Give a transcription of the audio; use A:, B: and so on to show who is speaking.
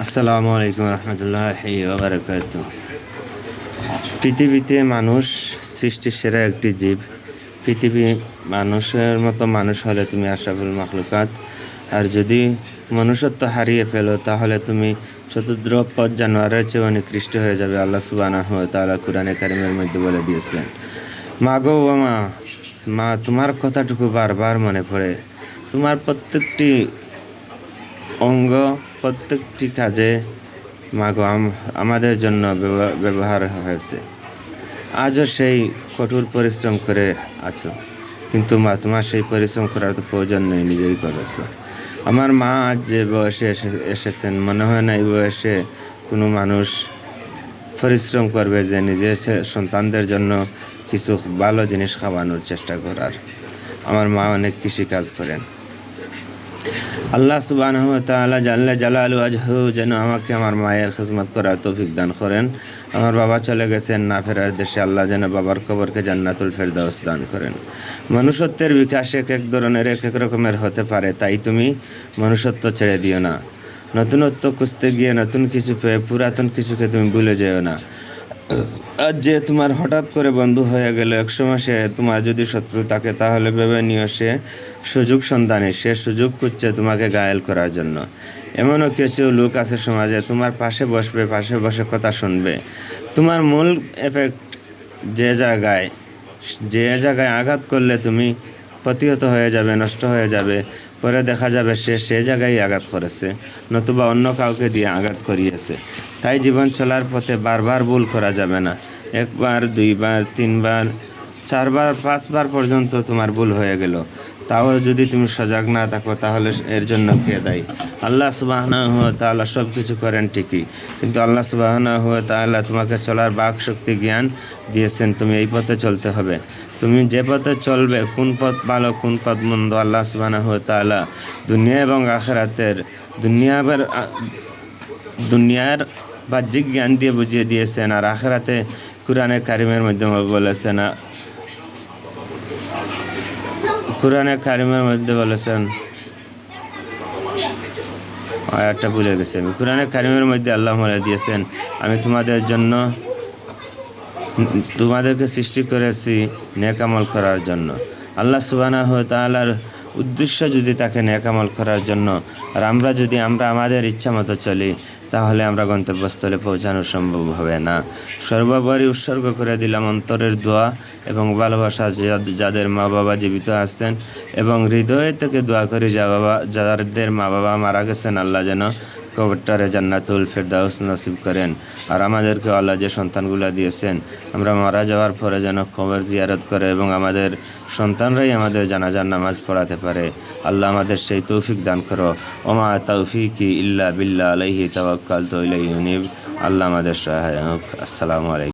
A: আসসালামু আলাইকুম রহমতুল্লাহি ওয়া বারাকাতুহু। পৃথিবীতে মানুষ সৃষ্টির সেরা একটি জীব। পৃথিবী মানুষের মতো মানুষ হলে তুমি আশরাফুল মাখলুকাত। আর যদি মনুষ্যত্ব হারিয়ে ফেলো তাহলে তুমি চতুর্থ পথ জানোয়ারের চেয়ে নিকৃষ্ট হয়ে যাবে। আল্লাহ সুবহানাহু ওয়া তাআলা কুরআনে কারিমের মধ্যে বলে দিয়েছেন, মা গো ও মা, মা তোমার কথাটুকু বারবার মনে পড়ে। তোমার প্রত্যেকটি অঙ্গ, প্রত্যেকটি কাজে মাগো আমাদের জন্য ব্যবহার হয়েছে। আজও সেই কঠোর পরিশ্রম করে আছো, কিন্তু মা তোমার সেই পরিশ্রম করার তো প্রয়োজন নেই, নিজেই করেছো। আমার মা আজ যে বয়সে এসেছেন, মনে হয় না এই বয়সে কোনো মানুষ পরিশ্রম করবে যে নিজের সন্তানদের জন্য কিছু ভালো জিনিস খাওয়ানোর চেষ্টা করার। আমার মা অনেক কৃষিকাজ করেন। আল্লাহ সুবহানাহু ওয়া তাআলা জাল্লা জালালু ওয়াজহু যেন আমাকে আমার মায়ের খিদমত করার তৌফিক দান করেন। আমার বাবা চলে গেছেন না ফেরার দেশে, আল্লাহ যেন বাবার কবরকে জান্নাতুল ফেরদাউস দান করেন। মনুষ্যত্বের বিকাশ এক এক ধরনের, এক এক রকমের হতে পারে, তাই তুমি মনুষ্যত্ব ছেড়ে দিও না। নতুনত্ব খুঁজতে গিয়ে নতুন কিছু পেয়ে পুরাতন কিছুকে তুমি ভুলে যেও না। আজ যে তোমার হঠাৎ করে বন্ধু হয়ে গেল, একসময় সে তোমার যদি শত্রু থাকে তাহলে ভেবে নিও সে সুযোগ সন্ধানী, সে সুযোগ খুঁজছে তোমাকে ঘায়েল করার জন্য। এমনও কিছু লোক আছে সমাজে, তোমার পাশে বসবে, পাশে বসে কথা শুনবে। তোমার মূল এফেক্ট যে জায়গায় আঘাত করলে তুমি প্রতিহত হয়ে যাবে, নষ্ট হয়ে যাবে, পরে দেখা যাবে সে জায়গায় আঘাত করেছে, নতুবা অন্য কাউকে দিয়ে আঘাত করিয়েছে। তাই জীবন চলার পথে বারবার ভুল করা যাবে না। একবার, দুইবার, তিনবার, চারবার, পাঁচবার পর্যন্ত তোমার ভুল হয়ে গেল, তাও যদি তুমি সজাগ না থাকো তাহলে এর জন্য কে দায়ী? আল্লাহ সুবহানাহু ওয়া তাআলা সব কিছু করেন ঠিকই, কিন্তু আল্লাহ সুবহানাহু ওয়া তাআলা তোমাকে চলার বাক শক্তি, জ্ঞান দিয়েছেন। তুমি এই পথে চলতে হবে। তুমি যে পথে চলবে, কোন পথ ভালো কোন পথ মন্দ, আল্লাহ সুবহানাহু ওয়া তাআলা দুনিয়া এবং আখিরাতের দুনিয়ার বাহ্যিক জ্ঞান দিয়ে বুঝিয়ে দিয়েছেন, আর আখিরাতে কুরআনে কারিমের মাধ্যমে বলেছেন। আয়াতটা ভুলে গেছি আমি। কুরআনে কারিমের মধ্যে আল্লাহ বলে দিয়েছেন, আমি তোমাদেরকে সৃষ্টি করেছি নেক আমল করার জন্য। আল্লাহ সুবহানাহু ওয়া তাআলার উদ্দেশ্য যদি তাকে নেক আমল করার জন্য, আর আমরা যদি আমাদের ইচ্ছা মতো চলি, তাহলে আমরা গন্তব্যস্থলে পৌঁছানো সম্ভব হবে না। সর্বোপরি উৎসর্গ করে দিলাম অন্তরের দোয়া এবং ভালোবাসা যাদের মা বাবা জীবিত আছেন, এবং হৃদয় থেকে দোয়া করি যাদের মা বাবা মারা গেছেন, আল্লাহ যেন কবরটারে জান্নাতুল ফেরদাউস নসিব করেন। আর আমাদেরকে আল্লাহ যে সন্তানগুলো দিয়েছেন, আমরা মারা যাওয়ার পরে যেন কবর জিয়ারত করে এবং আমাদের সন্তানরাই আমাদের জানাজার নামাজ পড়াতে পারে। আল্লাহ আমাদের সেই তৌফিক দান করো। ওমা তাওফিকি ইল্লা বিল্লাহ, আলাইহি তাওয়াক্কালতু ইলাইহি উনীব। আল্লাহ আমাদের সহায় হোক। আসসালামু আলাইকুম।